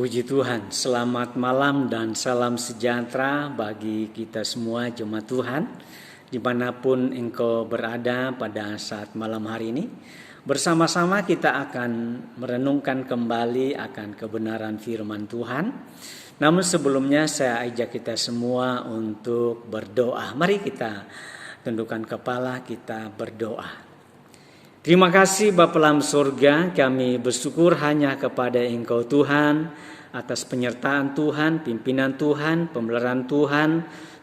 Puji Tuhan, selamat malam dan salam sejahtera bagi kita semua jemaat Tuhan dimanapun engkau berada pada saat malam hari ini. Bersama-sama kita akan merenungkan kembali akan kebenaran firman Tuhan. Namun sebelumnya saya ajak kita semua untuk berdoa. Mari kita tundukkan kepala, kita berdoa. Terima kasih Bapa dalam surga, kami bersyukur hanya kepada Engkau Tuhan atas penyertaan Tuhan, pimpinan Tuhan, pemeliharaan Tuhan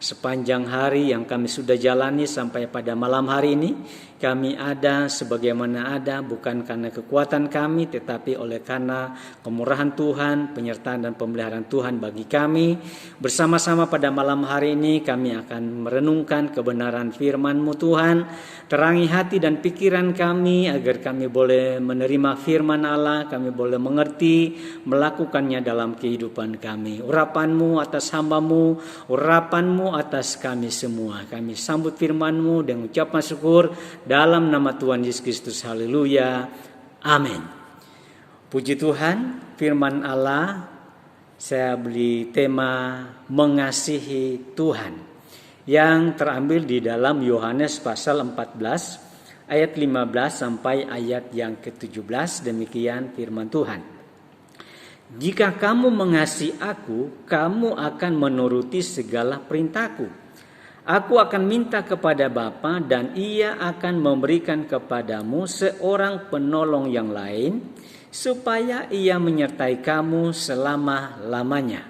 sepanjang hari yang kami sudah jalani sampai pada malam hari ini. Kami ada sebagaimana ada bukan karena kekuatan kami tetapi oleh karena kemurahan Tuhan, penyertaan dan pemeliharaan Tuhan bagi kami. Bersama-sama pada malam hari ini kami akan merenungkan kebenaran firman-Mu Tuhan. Terangi hati dan pikiran kami agar kami boleh menerima firman Allah, kami boleh mengerti, melakukannya dalam kehidupan kami. Urapan-Mu atas hamba-Mu, urapan-Mu atas kami semua. Kami sambut firman-Mu dengan ucapan syukur dalam nama Tuhan Yesus Kristus. Haleluya. Amin. Puji Tuhan, firman Allah saya beri tema mengasihi Tuhan yang terambil di dalam Yohanes pasal 14 ayat 15 sampai ayat yang ke-17. Demikian firman Tuhan. Jika kamu mengasihi aku, kamu akan menuruti segala perintahku. Aku akan minta kepada Bapa dan Ia akan memberikan kepadamu seorang penolong yang lain supaya Ia menyertai kamu selama-lamanya,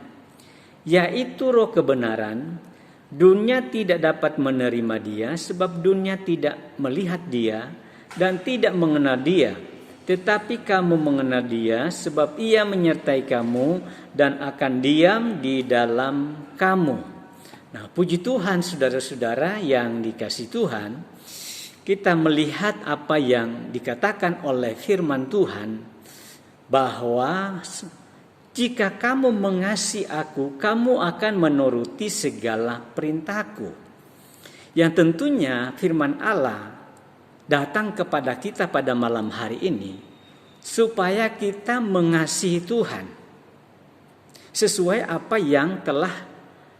yaitu Roh kebenaran. Dunia tidak dapat menerima Dia sebab dunia tidak melihat Dia dan tidak mengenal Dia. Tetapi kamu mengenal Dia sebab Ia menyertai kamu dan akan diam di dalam kamu. Nah, puji Tuhan saudara-saudara yang dikasihi Tuhan, kita melihat apa yang dikatakan oleh firman Tuhan bahwa jika kamu mengasihi aku, kamu akan menuruti segala perintahku. Yang tentunya firman Allah datang kepada kita pada malam hari ini supaya kita mengasihi Tuhan sesuai apa yang telah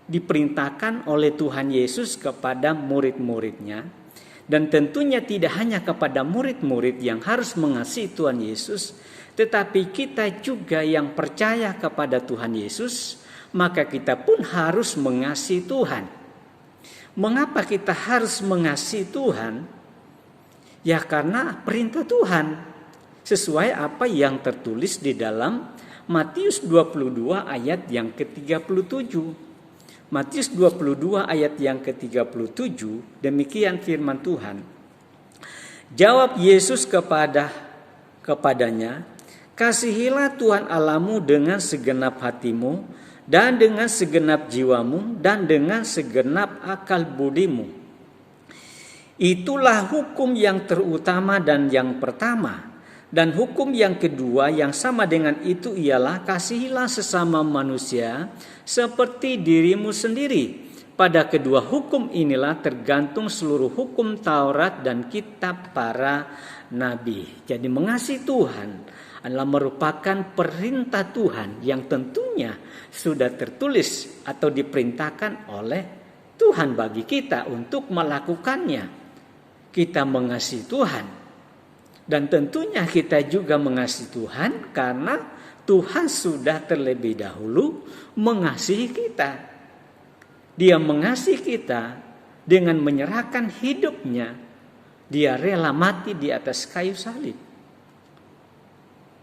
diperintahkan oleh Tuhan Yesus kepada murid-muridnya. Dan tentunya tidak hanya kepada murid-murid yang harus mengasihi Tuhan Yesus, tetapi kita juga yang percaya kepada Tuhan Yesus, maka kita pun harus mengasihi Tuhan. Mengapa kita harus mengasihi Tuhan? Ya karena perintah Tuhan sesuai apa yang tertulis di dalam Matius 22 ayat yang ke-37. Matius 22 ayat yang ke-37, demikian firman Tuhan. Jawab Yesus kepadanya, kasihilah Tuhan Allahmu dengan segenap hatimu dan dengan segenap jiwamu dan dengan segenap akal budimu. Itulah hukum yang terutama dan yang pertama. Dan hukum yang kedua yang sama dengan itu ialah kasihilah sesama manusia seperti dirimu sendiri. Pada kedua hukum inilah tergantung seluruh hukum Taurat dan kitab para nabi. Jadi mengasihi Tuhan adalah merupakan perintah Tuhan yang tentunya sudah tertulis atau diperintahkan oleh Tuhan bagi kita untuk melakukannya. Kita mengasihi Tuhan. Dan tentunya kita juga mengasihi Tuhan karena Tuhan sudah terlebih dahulu mengasihi kita. Dia mengasihi kita dengan menyerahkan hidupnya. Dia rela mati di atas kayu salib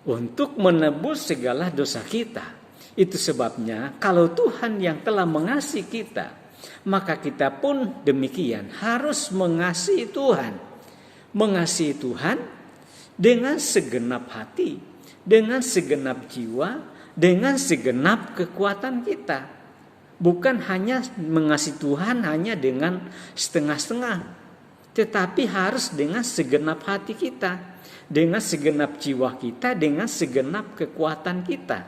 untuk menebus segala dosa kita. Itu sebabnya kalau Tuhan yang telah mengasihi kita, maka kita pun demikian harus mengasihi Tuhan. Mengasihi Tuhan dengan segenap hati, dengan segenap jiwa, dengan segenap kekuatan kita. Bukan hanya mengasihi Tuhan hanya dengan setengah-setengah, tetapi harus dengan segenap hati kita, dengan segenap jiwa kita, dengan segenap kekuatan kita.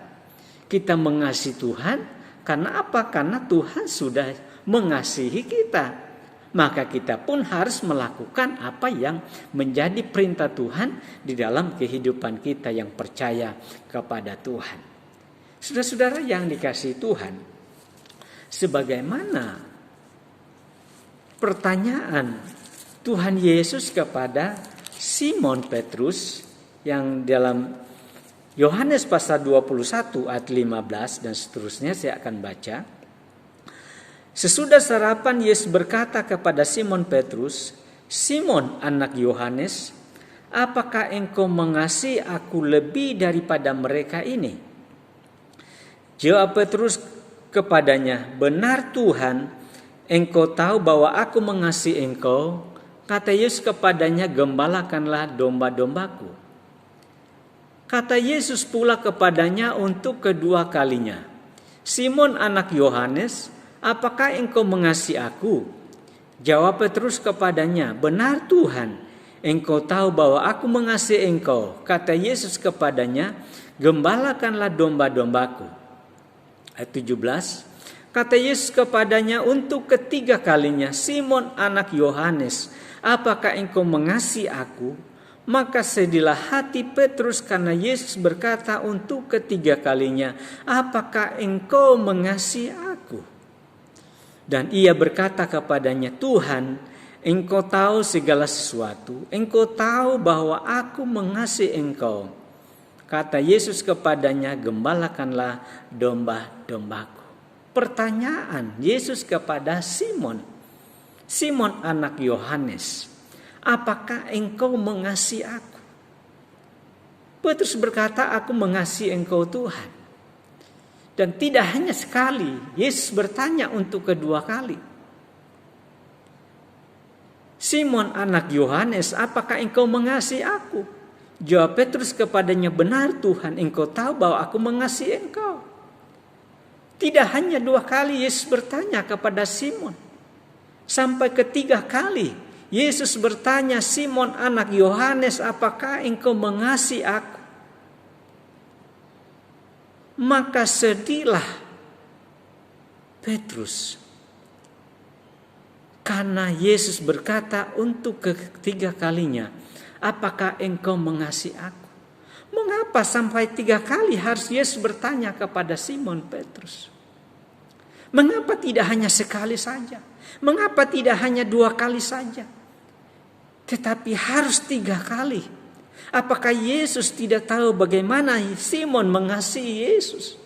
Kita mengasihi Tuhan karena apa? Karena Tuhan sudah mengasihi kita. Maka kita pun harus melakukan apa yang menjadi perintah Tuhan di dalam kehidupan kita yang percaya kepada Tuhan. Saudara-saudara yang dikasihi Tuhan, sebagaimana pertanyaan Tuhan Yesus kepada Simon Petrus yang dalam Yohanes pasal 21 ayat 15 dan seterusnya saya akan baca. Sesudah sarapan Yesus berkata kepada Simon Petrus, "Simon anak Yohanes, apakah engkau mengasihi aku lebih daripada mereka ini?" Jawab Petrus kepadanya, "Benar Tuhan, engkau tahu bahwa aku mengasihi engkau." Kata Yesus kepadanya, "Gembalakanlah domba-dombaku." Kata Yesus pula kepadanya untuk kedua kalinya, "Simon anak Yohanes, apakah engkau mengasihi aku?" Jawab Petrus kepadanya, "Benar Tuhan, engkau tahu bahwa aku mengasihi engkau." Kata Yesus kepadanya, "Gembalakanlah domba-dombaku." Ayat 17, kata Yesus kepadanya untuk ketiga kalinya, "Simon anak Yohanes, apakah engkau mengasihi aku?" Maka sedihlah hati Petrus karena Yesus berkata untuk ketiga kalinya, "Apakah engkau mengasihi aku?" Dan ia berkata kepadanya, "Tuhan, engkau tahu segala sesuatu. Engkau tahu bahwa aku mengasihi engkau." Kata Yesus kepadanya, "Gembalakanlah domba-dombaku." Pertanyaan Yesus kepada Simon, "Simon anak Yohanes, apakah engkau mengasihi aku?" Petrus berkata, "Aku mengasihi engkau Tuhan." Dan tidak hanya sekali, Yesus bertanya untuk kedua kali. "Simon anak Yohanes, apakah engkau mengasihi aku?" Jawab Petrus kepadanya, "Benar Tuhan, engkau tahu bahwa aku mengasihi engkau." Tidak hanya dua kali Yesus bertanya kepada Simon. Sampai ketiga kali Yesus bertanya, "Simon anak Yohanes, apakah engkau mengasihi aku?" Maka sedihlah Petrus karena Yesus berkata untuk ketiga kalinya, "Apakah engkau mengasihi aku?" Mengapa sampai 3 kali harus Yesus bertanya kepada Simon Petrus? Mengapa tidak hanya sekali saja? Mengapa tidak hanya 2 kali saja? Tetapi harus 3 kali. Apakah Yesus tidak tahu bagaimana Simon mengasihi Yesus?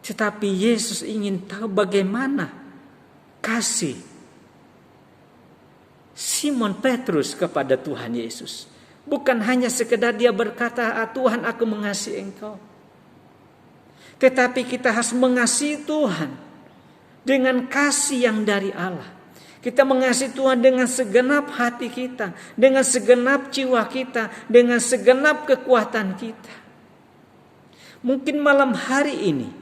Tetapi Yesus ingin tahu bagaimana kasih Simon Petrus kepada Tuhan Yesus. Bukan hanya sekedar dia berkata, "Tuhan, aku mengasihi engkau." Tetapi kita harus mengasihi Tuhan dengan kasih yang dari Allah. Kita mengasihi Tuhan dengan segenap hati kita, dengan segenap jiwa kita, dengan segenap kekuatan kita. Mungkin malam hari ini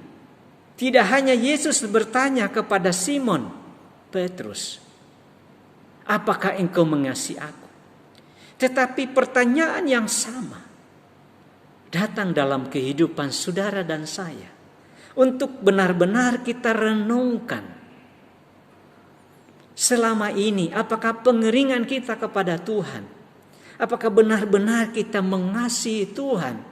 tidak hanya Yesus bertanya kepada Simon Petrus, "Apakah engkau mengasihi aku?" Tetapi pertanyaan yang sama datang dalam kehidupan saudara dan saya. Untuk benar-benar kita renungkan. Selama ini, apakah pengeringan kita kepada Tuhan? Apakah benar-benar kita mengasihi Tuhan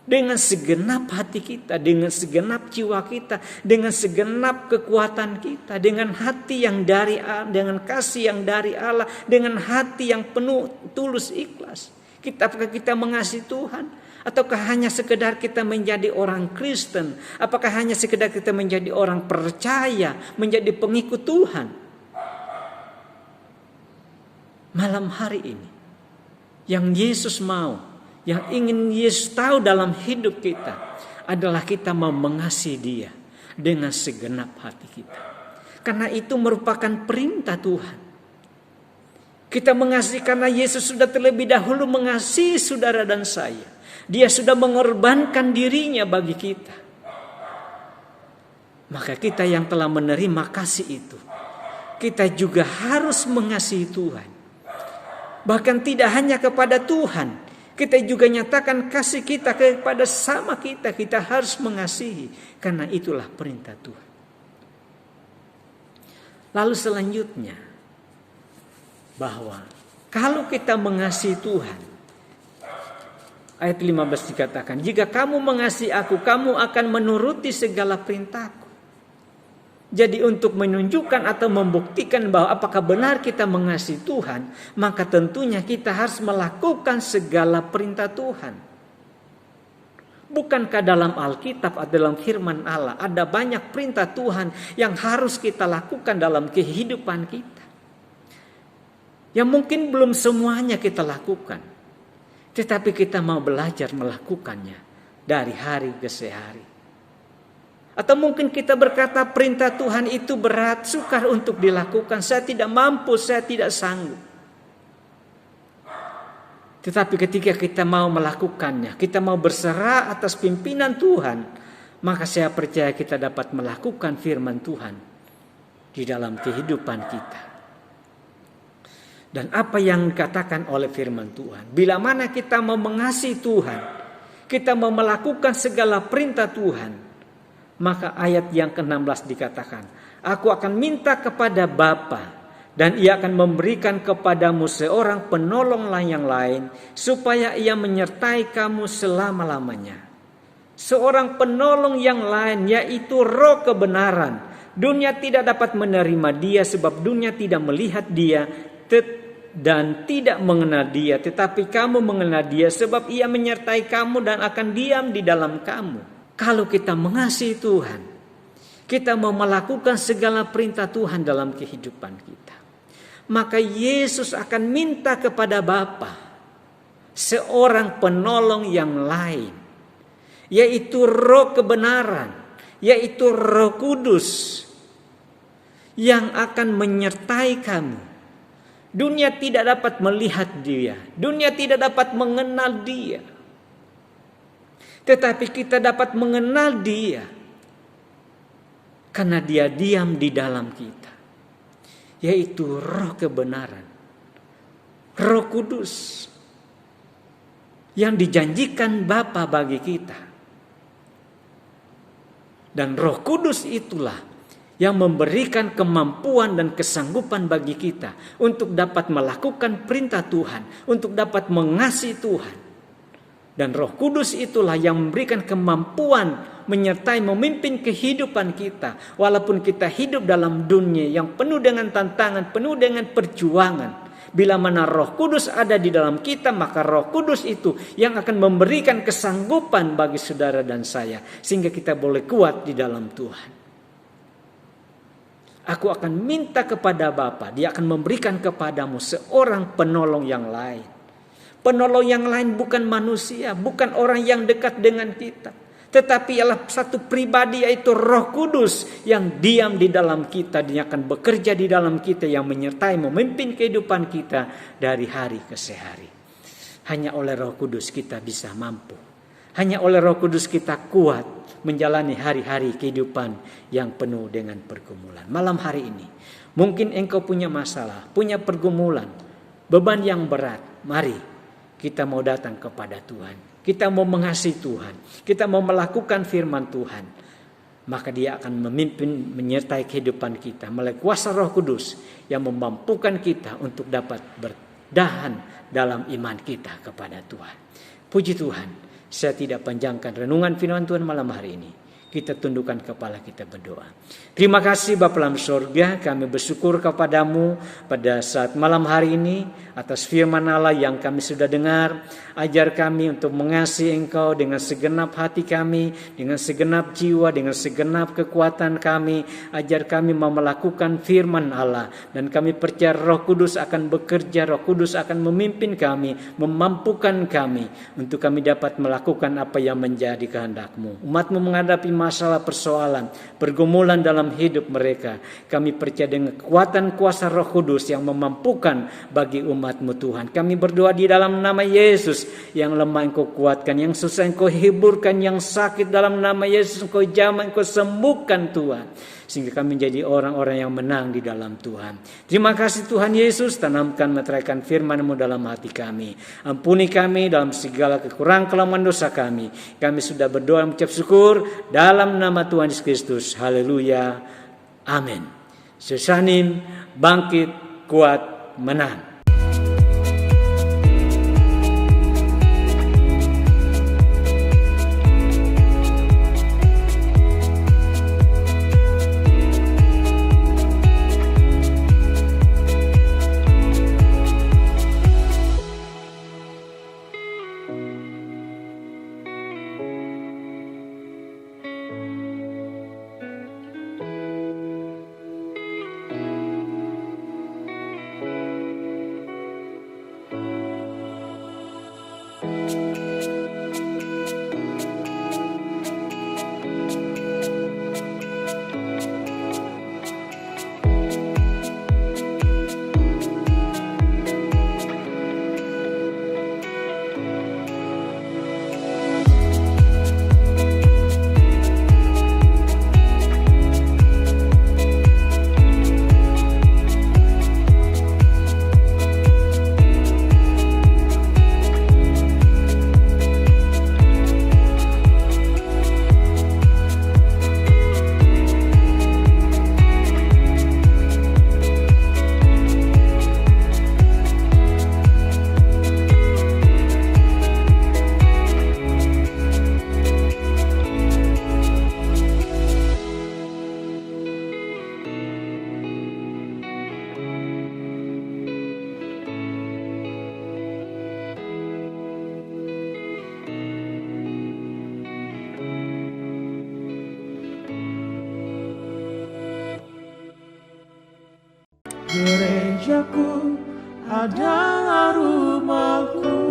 dengan segenap hati kita, dengan segenap jiwa kita, dengan segenap kekuatan kita, dengan hati yang dari Allah, dengan kasih yang dari Allah, dengan hati yang penuh tulus ikhlas? Apakah kita mengasihi Tuhan? Ataukah hanya sekedar kita menjadi orang Kristen? Apakah hanya sekedar kita menjadi orang percaya, menjadi pengikut Tuhan? Malam hari ini, yang Yesus mau, yang ingin Yesus tahu dalam hidup kita, adalah kita mau mengasihi Dia dengan segenap hati kita. Karena itu merupakan perintah Tuhan. Kita mengasihi karena Yesus sudah terlebih dahulu mengasihi saudara dan saya. Dia sudah mengorbankan dirinya bagi kita. Maka kita yang telah menerima kasih itu, kita juga harus mengasihi Tuhan. Bahkan tidak hanya kepada Tuhan, kita juga nyatakan kasih kita kepada sama kita. Kita harus mengasihi, karena itulah perintah Tuhan. Lalu selanjutnya, bahwa kalau kita mengasihi Tuhan, Ayat 15 dikatakan, jika kamu mengasihi aku, kamu akan menuruti segala perintahku. Jadi untuk menunjukkan atau membuktikan bahwa apakah benar kita mengasihi Tuhan, maka tentunya kita harus melakukan segala perintah Tuhan. Bukankah dalam Alkitab atau dalam firman Allah ada banyak perintah Tuhan yang harus kita lakukan dalam kehidupan kita? Yang mungkin belum semuanya kita lakukan. Tetapi kita mau belajar melakukannya dari hari ke hari. Atau mungkin kita berkata perintah Tuhan itu berat, sukar untuk dilakukan. Saya tidak mampu, saya tidak sanggup. Tetapi ketika kita mau melakukannya, kita mau berserah atas pimpinan Tuhan, maka saya percaya kita dapat melakukan firman Tuhan di dalam kehidupan kita. Dan apa yang dikatakan oleh firman Tuhan, bila mana kita mau mengasihi Tuhan, kita mau melakukan segala perintah Tuhan, maka ayat yang ke-16 dikatakan, aku akan minta kepada Bapa dan ia akan memberikan kepadamu seorang penolong yang lain, supaya ia menyertai kamu selama-lamanya. Seorang penolong yang lain, yaitu Roh kebenaran. Dunia tidak dapat menerima dia sebab dunia tidak melihat dia dan tidak mengenal dia, tetapi kamu mengenal dia sebab ia menyertai kamu dan akan diam di dalam kamu. Kalau kita mengasihi Tuhan, kita mau melakukan segala perintah Tuhan dalam kehidupan kita, maka Yesus akan minta kepada Bapa seorang penolong yang lain, yaitu Roh kebenaran, yaitu Roh Kudus yang akan menyertai kamu. Dunia tidak dapat melihat dia. Dunia tidak dapat mengenal dia. Tetapi kita dapat mengenal dia. Karena dia diam di dalam kita. Yaitu Roh kebenaran. Roh Kudus. Yang dijanjikan Bapa bagi kita. Dan Roh Kudus itulah yang memberikan kemampuan dan kesanggupan bagi kita untuk dapat melakukan perintah Tuhan, untuk dapat mengasihi Tuhan. Dan Roh Kudus itulah yang memberikan kemampuan menyertai memimpin kehidupan kita, walaupun kita hidup dalam dunia yang penuh dengan tantangan, penuh dengan perjuangan. Bila mana Roh Kudus ada di dalam kita, maka Roh Kudus itu yang akan memberikan kesanggupan bagi saudara dan saya, sehingga kita boleh kuat di dalam Tuhan. Aku akan minta kepada Bapa, dia akan memberikan kepadamu seorang penolong yang lain. Penolong yang lain bukan manusia, bukan orang yang dekat dengan kita, tetapi ialah satu pribadi, yaitu Roh Kudus yang diam di dalam kita. Dia akan bekerja di dalam kita, yang menyertai memimpin kehidupan kita dari hari ke hari. Hanya oleh Roh Kudus kita bisa mampu. Hanya oleh Roh Kudus kita kuat menjalani hari-hari kehidupan yang penuh dengan pergumulan. Malam hari ini, mungkin engkau punya masalah, punya pergumulan, beban yang berat. Mari kita mau datang kepada Tuhan. Kita mau mengasihi Tuhan. Kita mau melakukan firman Tuhan. Maka dia akan memimpin, menyertai kehidupan kita melalui kuasa Roh Kudus yang memampukan kita untuk dapat bertahan dalam iman kita kepada Tuhan. Puji Tuhan. Saya tidak panjangkan renungan firman Tuhan malam hari ini. Kita tundukkan kepala, kita berdoa. Terima kasih Bapa dalam surga, kami bersyukur kepadamu pada saat malam hari ini atas firman Allah yang kami sudah dengar. Ajar kami untuk mengasihi Engkau dengan segenap hati kami, dengan segenap jiwa, dengan segenap kekuatan kami. Ajar kami mau melakukan firman Allah, dan kami percaya Roh Kudus akan bekerja, Roh Kudus akan memimpin kami, memampukan kami untuk kami dapat melakukan apa yang menjadi kehendak-Mu. Umat-Mu menghadapi masalah, persoalan, pergumulan dalam hidup mereka. Kami percaya dengan kekuatan kuasa Roh Kudus yang memampukan bagi umat-Mu Tuhan. Kami berdoa di dalam nama Yesus, yang lemah Engkau kuatkan, yang susah Engkau hiburkan, yang sakit dalam nama Yesus Engkau jamah, Engkau sembuhkan Tuhan. Sehingga kami menjadi orang-orang yang menang di dalam Tuhan. Terima kasih Tuhan Yesus, tanamkan meteraikan firman-Mu dalam hati kami. Ampuni kami dalam segala kekurangan kelemahan dosa kami. Kami sudah berdoa mengucap syukur dalam nama Tuhan Yesus Kristus. Haleluya. Amin. Sesanim, bangkit, kuat, menang. gerejaku adalah rumahku.